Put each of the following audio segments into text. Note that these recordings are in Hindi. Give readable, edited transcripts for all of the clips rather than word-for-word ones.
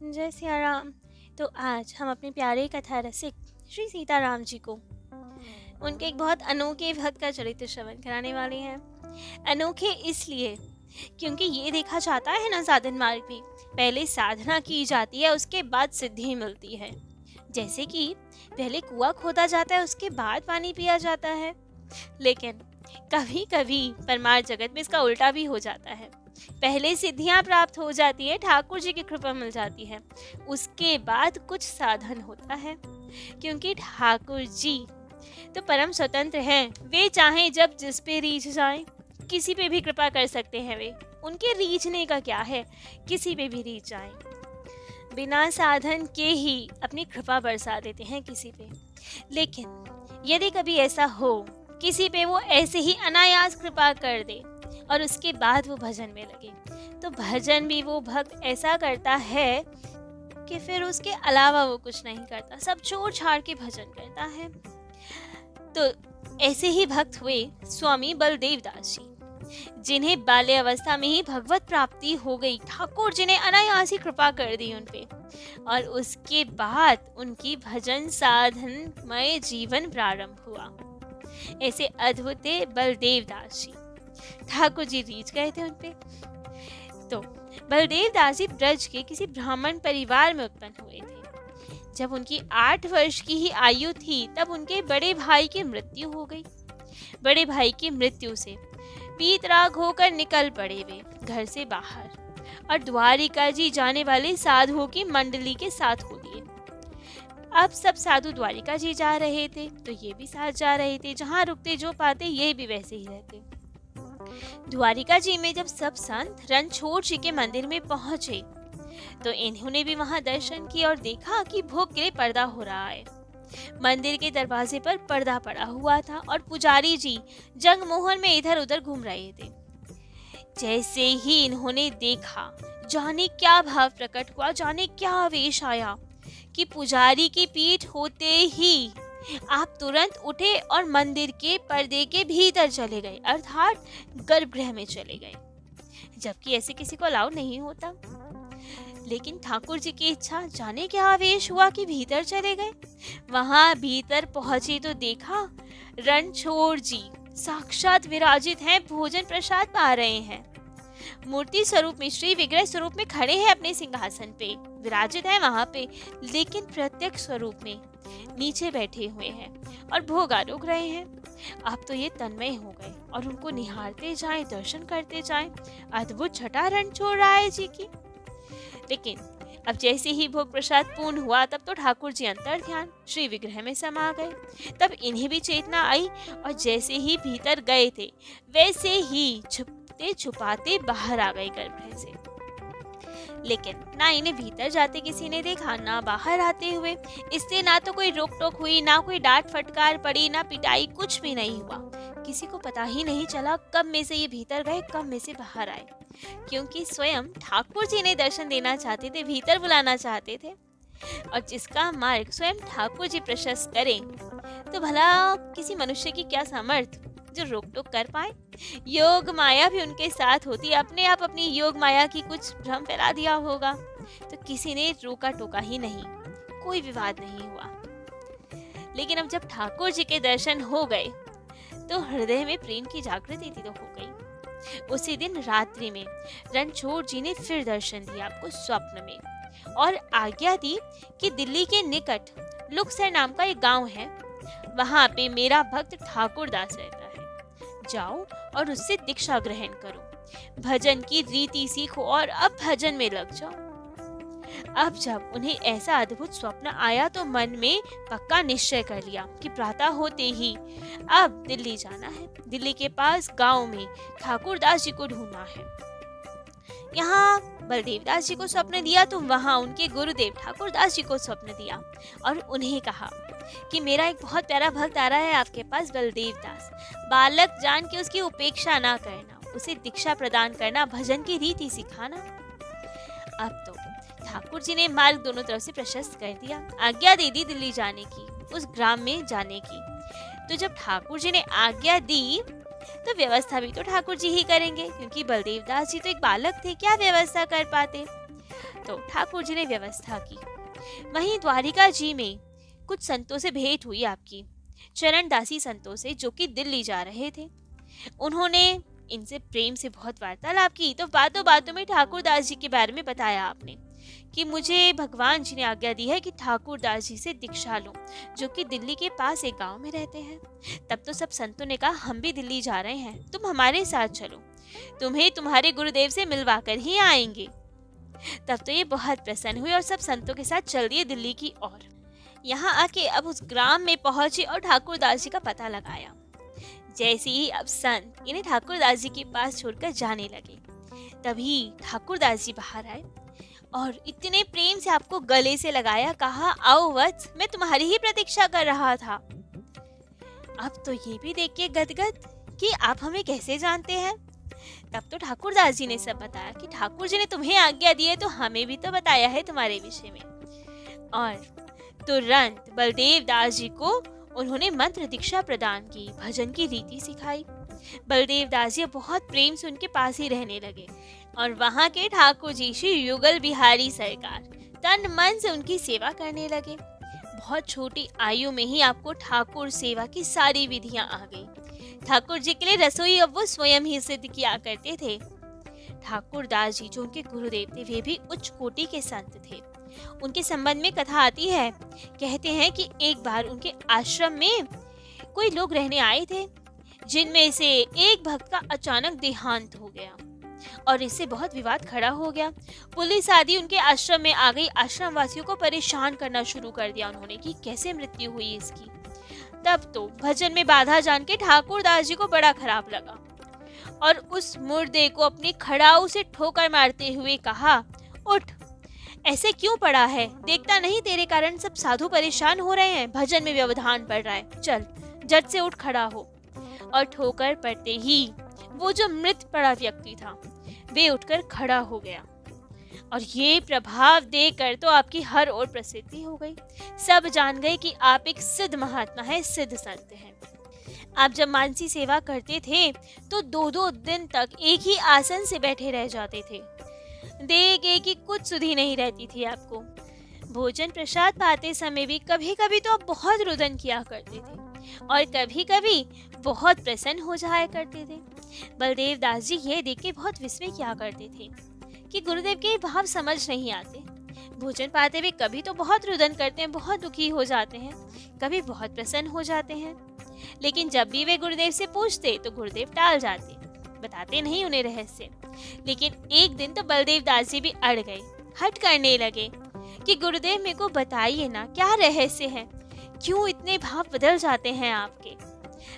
जय सिया राम। तो आज हम अपने प्यारे कथा रसिक श्री सीताराम जी को उनके एक बहुत अनोखे भक्त का चरित्र श्रवण कराने वाले हैं। अनोखे इसलिए क्योंकि ये देखा जाता है ना, साधन मार्ग में पहले साधना की जाती है, उसके बाद सिद्धि मिलती है। जैसे कि पहले कुआं खोदा जाता है, उसके बाद पानी पिया जाता है। लेकिन कभी कभी परमार्थ जगत में इसका उल्टा भी हो जाता है। पहले सिद्धियां प्राप्त हो जाती है, ठाकुर जी की कृपा मिल जाती है, उसके बाद कुछ साधन होता है। क्योंकि ठाकुर जी तो परम स्वतंत्र हैं, वे चाहें जब जिस पे रीझ जाएं, किसी पे भी कृपा कर सकते हैं। वे उनके रीझने का क्या है, किसी पे भी रीझ जाएं, बिना साधन के ही अपनी कृपा बरसा देते हैं किसी पे। लेकिन यदि कभी ऐसा हो किसी पे वो ऐसे ही अनायास कृपा कर दे और उसके बाद वो भजन में लगे, तो भजन भी वो भक्त ऐसा करता है कि फिर उसके अलावा वो कुछ नहीं करता, सब छोड़ छाड़ के भजन करता है। तो ऐसे ही भक्त हुए स्वामी बलदेव दास जी, जिन्हें बाल्य अवस्था में ही भगवत प्राप्ति हो गई। ठाकुर जी ने अनायास ही कृपा कर दी उन पे, और उसके बाद उनकी भजन साधनमय जीवन प्रारंभ हुआ। ऐसे अद्भुत बलदेव दास जी, ठाकुर जी रीझ गए थे उनपे। तो बलदेव दास जी ब्रज के किसी ब्राह्मण परिवार में उत्पन्न हुए थे। जब उनकी 8 वर्ष की ही आयु थी, तब उनके बड़े भाई की मृत्यु हो गई। बड़े भाई की मृत्यु से वीतराग होकर निकल पड़े वे घर से बाहर, और द्वारिका जी जाने वाले साधुओं की मंडली के साथ हो लिए। अब सब साधु द्वारिका जी जा रहे थे, तो ये भी साथ जा रहे थे। जहाँ रुकते जो पाते ये भी वैसे ही रहते। द्वारिका जी में जब सब संत रणछोड़ जी के मंदिर में पहुंचे, तो इन्होंने भी वहां दर्शन किया और देखा कि भोग के लिए पर्दा हो रहा है। मंदिर के दरवाजे पर पर्दा पड़ा हुआ था और पुजारी जी जंगमोहन में इधर उधर घूम रहे थे। जैसे ही इन्होंने देखा, जाने क्या भाव प्रकट हुआ, जाने क्या आवेश आया कि पुजारी की पीठ होते ही आप तुरंत उठे और मंदिर के पर्दे के भीतर चले गए, अर्थात गर्भगृह में चले गए, जबकि ऐसे किसी को अलाउ नहीं होता। लेकिन ठाकुर जी की इच्छा, जाने क्या आवेश हुआ कि भीतर चले गए। वहां भीतर पहुंचे तो देखा रणछोड़ जी साक्षात विराजित हैं, भोजन प्रसाद पा रहे हैं। मूर्ति स्वरूप में, श्री विग्रह स्वरूप में खड़े हैं, अपने सिंहासन पे विराजित है वहां पे, लेकिन प्रत्यक्ष स्वरूप में नीचे बैठे हुए हैं और भोग आरोग रहे हैं। आप तो ये तन्मय हो गए और उनको निहारते जाएं, दर्शन करते जाएं। अद्भुत छटा रणछोड़ राय जी की। लेकिन अब जैसे ही भोग प्रसाद पूर्ण हुआ, तब तो ठाकुर जी अंतर ध्यान श्री विग्रह में समा गए। तब इन्हें भी चेतना आई और जैसे ही भीतर गए थे, वैसे ही छुपते छुपाते बाहर आ गए गर्भगृह से। लेकिन ना इन्हें भीतर जाते किसी ने देखा, ना बाहर आते हुए। इससे ना तो कोई रोक टोक हुई, ना कोई डांट फटकार पड़ी, ना पिटाई, कुछ भी नहीं हुआ। किसी को पता ही नहीं चला कब में से ये भीतर गए, कब में से बाहर आए, क्योंकि स्वयं ठाकुर जी ने दर्शन देना चाहते थे, भीतर बुलाना चाहते थे। और जिसका मार्ग स्वयं ठाकुर जी प्रशस्त करें, तो भला किसी मनुष्य की क्या सामर्थ्य जो रोक टोक कर पाए। योग माया भी उनके साथ होती, अपने आप अपनी योग माया की कुछ भ्रम फैला दिया होगा, तो किसी ने रोका टोका ही नहीं, कोई विवाद नहीं हुआ। लेकिन अब जब ठाकुर जी के दर्शन हो गए, तो हृदय में प्रेम की जागृति तो हो गई। उसी दिन रात्रि में रणछोड़ जी ने फिर दर्शन दिया आपको स्वप्न में, और आज्ञा दी कि दिल्ली के निकट लुक्सर नाम का एक गांव है, वहां पे मेरा भक्त ठाकुर दास रहता है। जाओ और उससे दीक्षा ग्रहण करो, भजन की रीति सीखो और अब भजन में लग जाओ। अब जब उन्हें ऐसा अद्भुत स्वप्न आया, तो मन में पक्का निश्चय कर लिया कि प्रातः होते ही अब दिल्ली जाना है। दिल्ली के पास गांव में ठाकुर दास जी को ढूंढना है। यहाँ बलदेव दास जी को स्वप्न दिया, तो वहां उनके गुरुदेव ठाकुर दास जी को स्वप्न दिया और उन्हें कहा कि मेरा एक बहुत प्यारा भक्त आ रहा है आपके पास, बलदेव दास। बालक जान के उसकी उपेक्षा ना करना, उसे दीक्षा प्रदान करना, भजन की रीति सिखाना। अब तो ठाकुर जी ने मार्ग दोनों तरफ से प्रशस्त कर दिया, आज्ञा दे दी दिल्ली जाने की, उस ग्राम में जाने की। तो जब ठाकुर जी ने आज्ञा दी, तो व्यवस्था भी तो ठाकुर जी ही करेंगे, क्योंकि बलदेव दास जी तो एक बालक थे, क्या व्यवस्था कर पाते। तो ठाकुर जी ने व्यवस्था की। वहीं द्वारिका जी में कुछ संतों से भेंट हुई आपकी, चरणदासी संतों से, जो कि दिल्ली जा रहे थे। उन्होंने इनसे प्रेम से बहुत वार्तालाप की। तो बातों बातों में ठाकुर दास जी के बारे में बताया आपने कि मुझे भगवान जी ने आज्ञा दी है कि ठाकुर दास जी से दीक्षा लो, जो कि दिल्ली के पास एक गांव में रहते हैं। तब तो सब संतों ने कहा, हम भी दिल्ली जा रहे हैं, तुम हमारे साथ चलो, तुम्हें तुम्हारे गुरुदेव से मिलवा कर ही आएंगे। तब तो ये बहुत प्रसन्न हुए और सब संतों के साथ चल दिए दिल्ली की ओर। यहाँ आके अब उस ग्राम में पहुंचे और ठाकुर दास जी का पता लगाया। जैसे ही अब संत इन्हें ठाकुर दास जी के पास छोड़कर जाने लगे, तभी ठाकुर दास जी बाहर आए और इतने प्रेम से आपको गले से लगाया, कहा, आओ वत्स, मैं तुम्हारी ही प्रतीक्षा कर रहा था। अब तो ये भी देखिए गदगद कि आप हमें कैसे जानते हैं। तब तो ठाकुर दास जी ने सब बताया कि ठाकुर जी ने तुम्हें आज्ञा दी है तो हमें भी तो बताया है तुम्हारे विषय में। और तुरंत बलदेव दास जी को उन्होंने मंत्र दीक्षा प्रदान की, भजन की रीति सिखाई। बलदेव दास जी बहुत प्रेम से उनके पास ही रहने लगे और वहाँ के ठाकुर जी श्री युगल बिहारी सरकार तन मन से उनकी सेवा करने लगे। बहुत छोटी आयु में ही आपको ठाकुर सेवा की सारी विधियां आ गई। ठाकुर जी के लिए रसोई अब वो स्वयं ही सिद्ध किया करते थे। ठाकुर दास जी जो उनके गुरुदेव थे, वे भी उच्च कोटि के संत थे। उनके संबंध में कथा आती है, कहते हैं कि एक बार उनके आश्रम में कोई लोग रहने आए थे, जिनमें से एक भक्त का अचानक देहांत हो गया और इससे बहुत विवाद खड़ा हो गया। पुलिस आदि उनके आश्रम में आ गई। आश्रम वासियों को परेशान करना शुरू कर दिया उन्होंने कि कैसे मृत्यु हुई इसकी। तब तो भजन में बाधा जान के ठाकुर दास जी को बड़ा खराब लगा और उस मुर्दे को अपनी खड़ाऊ से ठोकर मारते हुए कहा, उठ, ऐसे क्यों पड़ा है? देखता नहीं तेरे कारण सब साधु परेशान हो रहे हैं, भजन में व्यवधान पड़ रहा है, चल झट से उठ खड़ा हो। और ठोकर पड़ते ही वो जो मृत पड़ा व्यक्ति था वे उठकर खड़ा हो गया और ये प्रभाव देकर तो आपकी हर ओर प्रसिद्धि हो गई। सब जान गए कि आप एक सिद्ध महात्मा है, सिद्ध संत हैं। आप जब मानसी सेवा करते थे तो 2-2 दिन तक एक ही आसन से बैठे रह जाते थे। देख एक ही कुछ सुधि नहीं रहती थी आपको। भोजन प्रसाद पाते समय भी कभी कभी तो आप बहुत रुदन किया करते थे और कभी कभी बहुत प्रसन्न हो जाया करते थे। बलदेव दास जी ये देख के बहुत विस्मय किया करते थे कि गुरुदेव के भाव समझ नहीं आते। भोजन पाते हुए कभी तो बहुत रुदन करते हैं, बहुत दुखी हो जाते हैं, कभी बहुत प्रसन्न हो जाते हैं, लेकिन जब भी वे गुरुदेव से पूछते तो गुरुदेव टाल जाते, बताते नहीं उन्हें रहस्य। लेकिन एक दिन तो बलदेव दास जी भी अड़ गए, हट करने लगे कि गुरुदेव मेरे को बताइए ना, क्या रहस्य है, क्यों इतने भाव बदल जाते हैं आपके।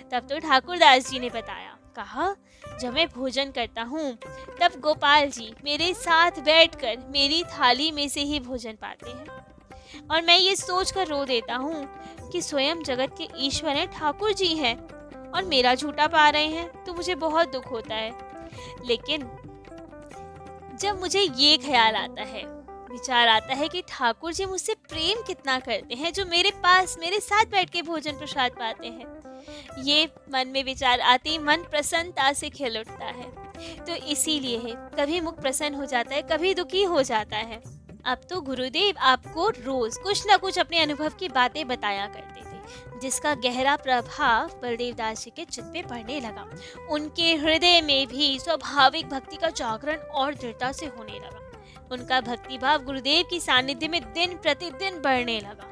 तब तो ठाकुर दास जी ने बताया, कहा, जब मैं भोजन करता हूँ तब गोपाल जी मेरे साथ बैठकर मेरी थाली में से ही भोजन पाते हैं और मैं ये सोचकर रो देता हूँ कि स्वयं जगत के ईश्वर हैं, ठाकुर जी हैं और मेरा झूठा पा रहे हैं, तो मुझे बहुत दुख होता है। लेकिन जब मुझे ये ख्याल आता है, विचार आता है कि ठाकुर जी मुझसे प्रेम कितना करते हैं, जो मेरे पास मेरे साथ बैठ के भोजन प्रसाद पाते हैं, ये मन में विचार आते ही मन प्रसन्नता से खिल उठता है। तो इसीलिए है, कभी मुख प्रसन्न हो जाता है, कभी दुखी हो जाता है। अब तो गुरुदेव आपको रोज कुछ न कुछ अपने अनुभव की बातें बताया करते थे, जिसका गहरा प्रभाव बलदेव दास जी के चित्त पे पड़ने लगा। उनके हृदय में भी स्वाभाविक भक्ति का जागरण और दृढ़ता से होने लगा। उनका भक्ति भाव गुरुदेव की सानिध्य में दिन प्रतिदिन बढ़ने लगा।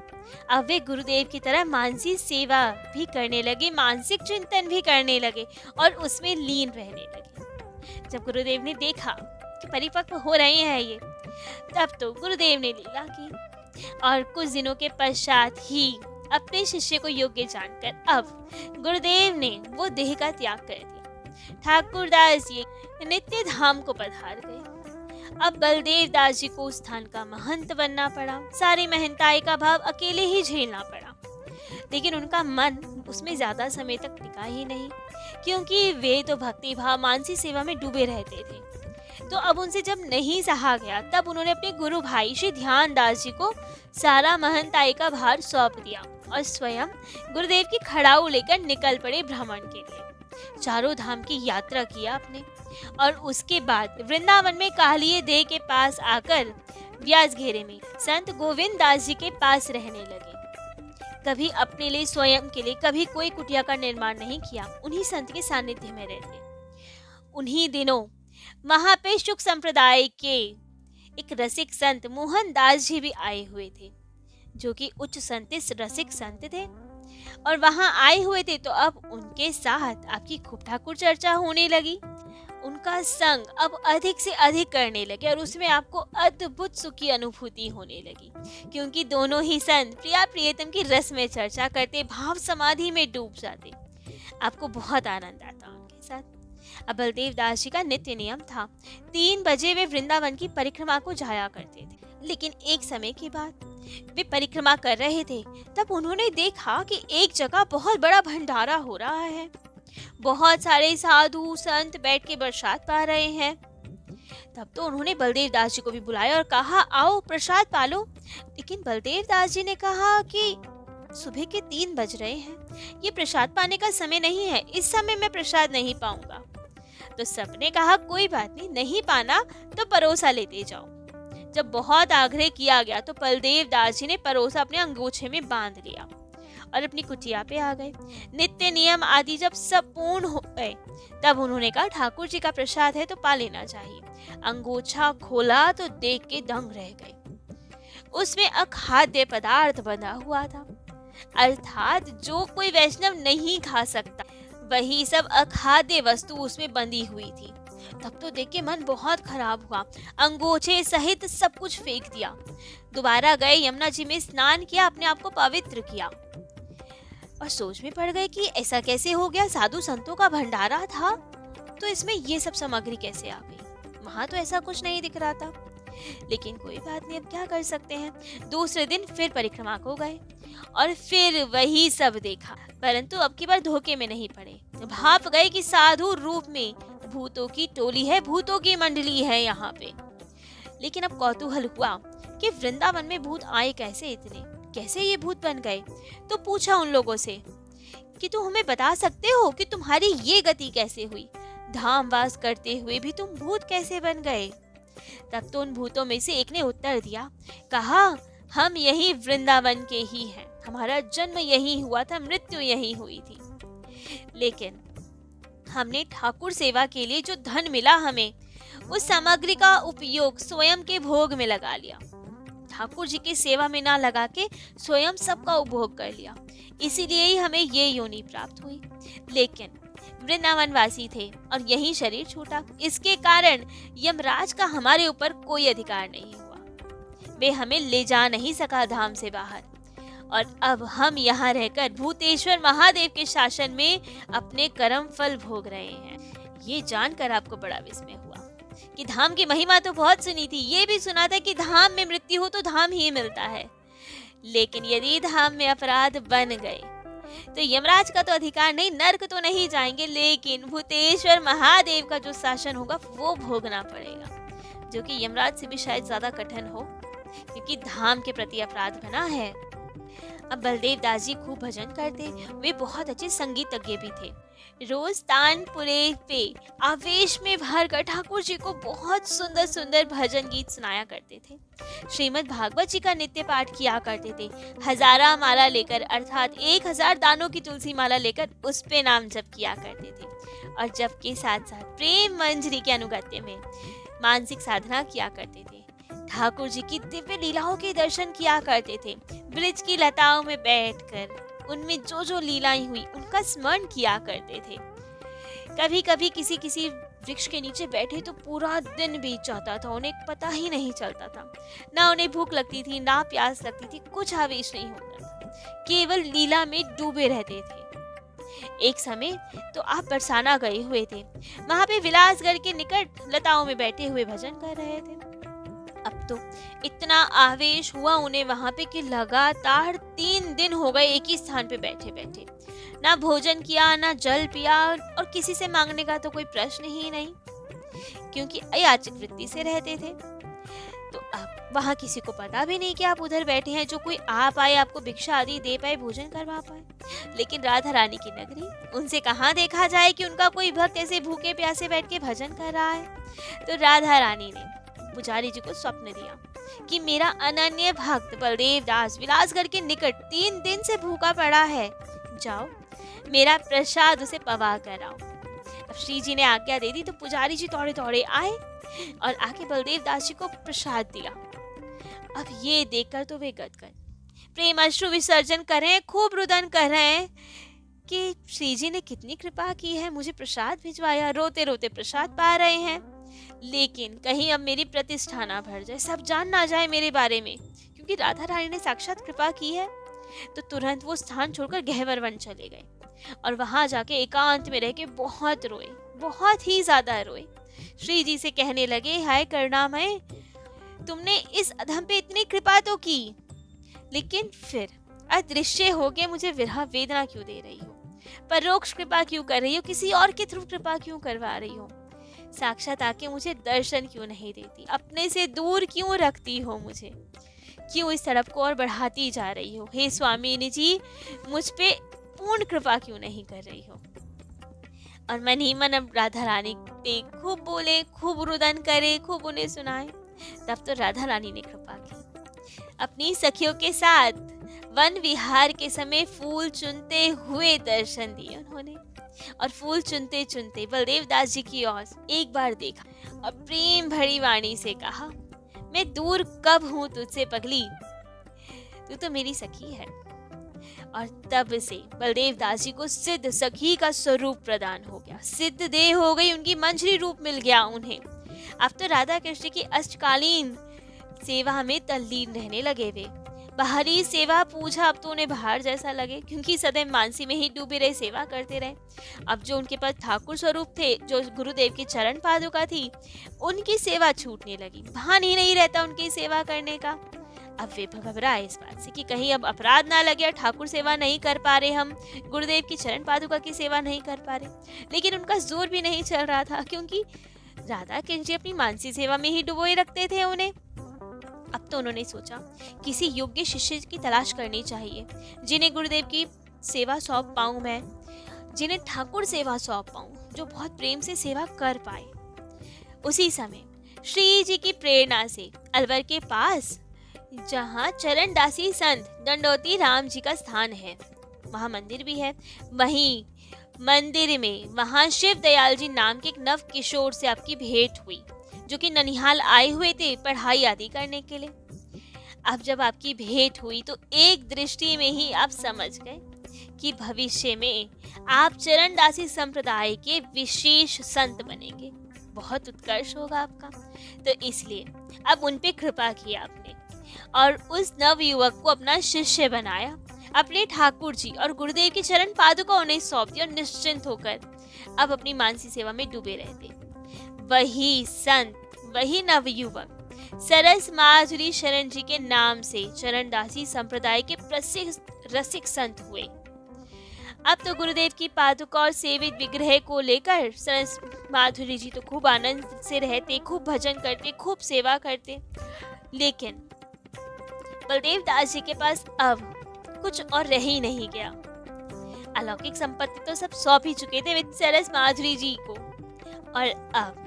अब वे गुरुदेव की तरह मानसिक सेवा भी करने लगे, मानसिक चिंतन भी करने लगे और उसमें लीन रहने लगे। जब गुरुदेव ने देखा कि परिपक्व हो रहे हैं ये, तब तो गुरुदेव ने लीला की और कुछ दिनों के पश्चात ही अपने शिष्य को योग्य जानकर अब गुरुदेव ने वो देह का त्याग कर दिया। ठाकुर दास जी नित्य धाम को पधार गए। अब बलदेव दास जी को स्थान का महंत बनना पड़ा, सारी महंताई का भाव अकेले ही झेलना पड़ा। लेकिन उनका मन उसमें ज्यादा समय तक टिका ही नहीं, क्योंकि वे तो भक्ति भाव मानसी सेवा में डूबे रहते थे। तो अब उनसे जब नहीं सहा गया, तब उन्होंने अपने गुरु भाई श्री ध्यान दास जी को सारा महंताई का भार सौंप दिया और स्वयं गुरुदेव की खड़ाऊ लेकर निकल पड़े भ्रमण के लिए। चारों धाम की यात्रा किया आपने और उसके बाद वृंदावन में कालिये देह के पास आकर व्यास घेरे में संत गोविंद दास जी के पास रहने लगे। कभी अपने लिए, स्वयं के लिए कभी कोई कुटिया का निर्माण नहीं किया, उन्हीं संत के सानिध्य में रहते। उन्हीं दिनों वहां पे शुक संप्रदाय के एक रसिक संत मोहन दास जी भी आए हुए थे, जो कि उच्च संतिस रसिक संत थे और वहां आए हुए थे। तो अब उनके साथ आपकी खूब ठाकुर चर्चा होने लगी। उनका संग अब अधिक से अधिक करने लगे और उसमें आपको अद्भुत सुख की अनुभूति होने लगी, क्योंकि दोनों ही संत प्रिया प्रियतम की रस में चर्चा करते, भाव समाधि में डूब जाते। आपको बहुत आनंद आता उनके साथ। अब बलदेव दास जी का नित्य नियम था, 3 बजे वे वृंदावन की परिक्रमा को जाया करते थे। लेकिन एक समय के बाद वे परिक्रमा कर रहे थे, तब उन्होंने देखा कि एक जगह बहुत बड़ा भंडारा हो रहा है। बहुत सारे साधु संत बैठ के प्रसाद पा रहे हैं। तब तो उन्होंने बलदेव दास जी को भी बुलाया और कहा, आओ प्रसाद पालो। लेकिन बलदेव दास जी ने कहा कि सुबह के 3 बज रहे हैं, ये प्रसाद पाने का समय नहीं है, इस समय मैं प्रसाद नहीं पाऊंगा। तो सबने कहा कोई बात नहीं, नहीं पाना तो परोसा लेते जाओ। जब बहुत आग्रह किया गया तो बलदेव दास जी ने परोसा अपने अंगोछे में बांध लिया और अपनी कुटिया पे आ गए। नित्य नियम आदि जब सब पूर्ण हो गए, तब उन्होंने कहा ठाकुर जी का प्रसाद है तो पा लेना चाहिए। अंगोछा खोला तो देख के दंग रह गए। उसमें अखाद्य पदार्थ बना हुआ था, अर्थात जो कोई वैष्णव नहीं खा सकता वही सब अखाद्य वस्तु उसमें बंधी हुई थी। तब तो देख के मन बहुत खराब हुआ, अंगोछे सहित सब कुछ फेंक दिया। दोबारा गए, यमुना जी में स्नान किया, अपने आप को पवित्र किया और सोच में पड़ गए कि ऐसा कैसे हो गया। साधु संतों का भंडारा था तो इसमें ये सब सामग्री कैसे आ गई? वहां तो ऐसा कुछ नहीं दिख रहा था। लेकिन कोई बात नहीं, अब क्या कर सकते हैं। दूसरे दिन फिर परिक्रमा को गए और फिर वही सब देखा, परंतु अब की बार धोखे में नहीं पड़े। भाप गए कि साधु रूप में भूतों की टोली है, भूतों की मंडली है यहाँ पे। लेकिन अब कौतूहल हुआ कि वृंदावन में भूत आए कैसे, इतने कैसे ये भूत बन गए। तो पूछा उन लोगों से कि तुम हमें बता सकते हो कि तुम्हारी ये गति कैसे हुई, धाम वास करते हुए भी तुम भूत कैसे बन गए। तब तो उन भूतों में से एक ने उत्तर दिया, कहा हम यही वृंदावन के ही हैं, हमारा जन्म यही हुआ था, मृत्यु यही हुई थी, लेकिन हमने ठाकुर सेवा के लिए जो धन मिला हमें, उस सामग्री का उपयोग स्वयं के भोग में लगा लिया। ठाकुर जी की सेवा में ना लगा के स्वयं सबका उपभोग कर लिया, इसीलिए ही हमें ये योनि प्राप्त हुई। लेकिन वृंदावन वासी थे और यही शरीर छूटा, इसके कारण यमराज का हमारे ऊपर कोई अधिकार नहीं हुआ। वे हमें ले जा नहीं सका धाम से बाहर, और अब हम यहाँ रहकर भूतेश्वर महादेव के शासन में अपने कर्म फल भोग रहे हैं। ये जानकर आपको बड़ा विस्मय हुआ कि धाम की महिमा तो बहुत सुनी थी, ये भी सुना था कि धाम में मृत्यु हो तो धाम ही मिलता है, लेकिन यदि धाम में अपराध बन गए तो यमराज का तो अधिकार नहीं, नर्क तो नहीं जाएंगे, लेकिन भूतेश्वर महादेव का जो शासन होगा वो भोगना पड़ेगा, जो कि यमराज से भी शायद ज्यादा कठिन हो, क्योंकि धाम के प्रति अपराध बना है। अब बलदेव दास जी खूब भजन करते, वे बहुत अच्छे संगीतज्ञ भी थे। रोज तानपुरे पे आवेश में भरकर ठाकुर जी को बहुत सुंदर सुंदर भजन गीत सुनाया करते थे। श्रीमद् भागवत जी का नित्य पाठ किया करते थे। हजारा माला लेकर, अर्थात 1000 दानों की तुलसी माला लेकर उस पे नाम जप किया करते थे, और जप के साथ साथ प्रेम मंजरी के अनुगत्य में मानसिक साधना किया करते थे। ठाकुर जी की दिव्य लीलाओं के दर्शन किया करते थे। ब्रिज की लताओं में बैठकर उनमें जो जो लीलाएं हुई उनका स्मरण किया करते थे। कभी कभी किसी किसी वृक्ष के नीचे बैठे तो पूरा दिन बीत जाता था, उन्हें पता ही नहीं चलता था। ना उन्हें भूख लगती थी, ना प्यास लगती थी, कुछ आवेश नहीं होता था, केवल लीला में डूबे रहते थे। एक समय तो आप बरसाना गए हुए थे, वहां पे विलासगढ़ के निकट लताओं में बैठे हुए भजन कर रहे थे। अब तो इतना आवेश हुआ उन्हें वहां पे कि लगातार 3 दिन हो गए एक ही स्थान पे बैठे बैठे, ना भोजन किया, ना जल पिया, और किसी से मांगने का तो कोई प्रश्न ही नहीं, क्योंकि अयाचित वृत्ति से रहते थे। तो अब वहां किसी को पता भी नहीं कि आप उधर बैठे हैं, जो कोई आ पाए, आपको भिक्षा आदि दे पाए, भोजन करवा पाए। लेकिन राधा रानी की नगरी, उनसे कहाँ देखा जाए कि उनका कोई भक्त ऐसे भूखे प्यासे बैठ के भजन कर रहा है। तो राधा रानी ने पुजारी जी को स्वप्न दिया कि मेरा अनन्य भक्त बलदेव दास विलासगढ़ के निकट 3 दिन से भूखा पड़ा है, जाओ मेरा प्रसाद उसे पवा कराओ। अब श्री जी ने आज्ञा दे दी तो पुजारी जी दौड़े दौड़े आए और आके बलदेव दास जी को प्रसाद दिया। अब ये देखकर तो वे गदगद प्रेम अश्रु विसर्जन कर रहे हैं, खूब रुदन कर रहे हैं कि श्री जी ने कितनी कृपा की है, मुझे प्रसाद भिजवाया, रोते रोते प्रसाद पा रहे हैं। लेकिन कहीं अब मेरी प्रतिष्ठा ना भर जाए, सब जान ना जाए मेरे बारे में, क्योंकि राधा रानी ने साक्षात कृपा की है। तो तुरंत वो स्थान छोड़कर गहवर वन चले गए और वहां जाके एकांत में रह के बहुत रोए, बहुत ही ज्यादा रोए। श्री जी से कहने लगे, हाय करुणामय, तुमने इस अधम पे इतनी कृपा तो की, लेकिन फिर अदृश्य होके मुझे विरह वेदना क्यों दे रही हो, परोक्ष कृपा क्यों कर रही हो, किसी और के थ्रू कृपा क्यों करवा रही हो, साक्षात आके मुझे दर्शन क्यों नहीं देती, अपने से दूर क्यों रखती हो मुझे, क्यों इस तड़प को और बढ़ाती जा रही हो, हे स्वामी जी मुझ पे पूर्ण कृपा क्यों नहीं कर रही हो। और मन ही मन अब राधा रानी पे खूब बोले, खूब रुदन करे, खूब उन्हें सुनाए। तब तो राधा रानी ने कृपा की, अपनी सखियों के साथ वन विहार के समय फूल चुनते हुए दर्शन दिए उन्होंने, और फूल चुनते चुनते बलदेव दास जी की ओर एक बार देखा और प्रेम भरी वाणी से कहा, मैं दूर कब हूं तुझसे पगली, तू तो मेरी सखी है। और तब से बलदेव दास जी को सिद्ध सखी का स्वरूप प्रदान हो गया, सिद्ध देह हो गई, उनकी मंजरी रूप मिल गया उन्हें। अब तो राधा कृष्ण की अष्टकालीन सेवा में तल्लीन रहने लगे वे। बाहरी सेवा पूजा अब तो उन्हें बाहर जैसा लगे, क्योंकि सदैव मानसी में ही डूबे रहे, सेवा करते रहे। अब जो उनके पास ठाकुर स्वरूप थे, जो गुरुदेव की चरण पादुका थी, उनकी सेवा छूटने लगी, भान ही नहीं रहता उनकी सेवा करने का। अब वे घबराए इस बात से कि कहीं अब अपराध ना लगे, ठाकुर सेवा नहीं कर पा रहे हम, गुरुदेव की चरण पादुका की सेवा नहीं कर पा रहे। लेकिन उनका जोर भी नहीं चल रहा था, क्योंकि राधा कृष्ण जी अपनी मानसी सेवा में ही डुबोए रखते थे उन्हें। अब तो उन्होंने सोचा किसी योग्य शिष्य की तलाश करनी चाहिए, जिन्हें गुरुदेव की सेवा सौंप पाऊं मैं, जिन्हें ठाकुर सेवा सौंप पाऊं, जो बहुत प्रेम से सेवा कर पाए। उसी समय श्री जी की प्रेरणा से अलवर के पास जहाँ चरण दासी संत दंडोती राम जी का स्थान है, वहाँ मंदिर भी है। वहीं मंदिर में वहाँ शिव दयाल जी नाम के एक नव किशोर से आपकी भेंट हुई, जो कि ननिहाल आए हुए थे पढ़ाई आदि करने के लिए। अब जब आपकी भेंट हुई तो एक दृष्टि में ही आप समझ गए कि भविष्य में आप चरणदासी संप्रदाय के विशेष संत बनेंगे, बहुत उत्कर्ष होगा आपका। तो इसलिए अब उन पे कृपा की आपने और उस नव युवक को अपना शिष्य बनाया, अपने ठाकुर जी और गुरुदेव की चरण पादुका उन्हें सौंप दी और निश्चिंत होकर अब अपनी मानसी सेवा में डूबे रहते। वही संत, वही नव युवक सरस माधुरी शरण जी के नाम से चरणदासी संप्रदाय के प्रसिद्ध रसिक संत हुए। अब तो गुरुदेव की पादुका और सेवित विग्रह को लेकर सरस माधुरी जी तो खूब आनंद से रहते, खूब भजन करते, खूब सेवा करते। लेकिन बलदेव दास जी के पास अब कुछ और रह ही नहीं गया। अलौकिक संपत्ति तो सब सौंप ही चुके थे सरस माधुरी जी को, और अब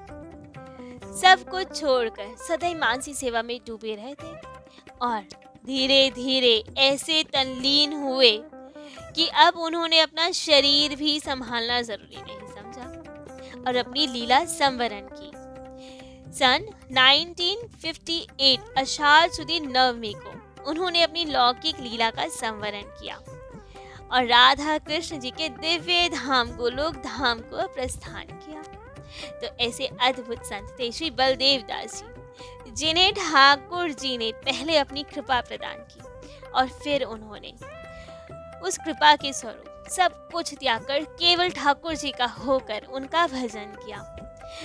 सब कुछ छोड़कर सदैव मानसी सेवा में डूबे रहे थे और धीरे धीरे ऐसे तल्लीन हुए कि अब उन्होंने अपना शरीर भी संभालना जरूरी नहीं समझा और अपनी लीला संवरण की। सन 1958 आषाढ़ सुदी नवमी को उन्होंने अपनी लौकिक लीला का संवरण किया और राधा कृष्ण जी के दिव्य धाम गोलोक धाम को प्रस्थान किया। तो ऐसे अद्भुत संत थे श्री बलदेव दास जी, जिन्हें ठाकुर जी ने पहले अपनी कृपा प्रदान की और फिर उन्होंने उस कृपा के स्वरूप सब कुछ त्याग कर केवल ठाकुर जी का होकर उनका भजन किया।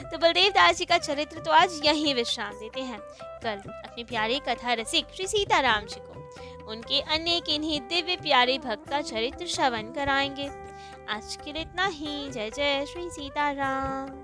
तो बलदेव दास जी का चरित्र तो आज यहीं विश्राम देते हैं। कल अपने प्यारे कथा रसिक श्री सीताराम जी को उनके अन्य किन्हीं दिव्य प्यारे भक्त का चरित्र श्रवण कराएंगे। आज के लिए इतना ही। जय जय श्री सीताराम।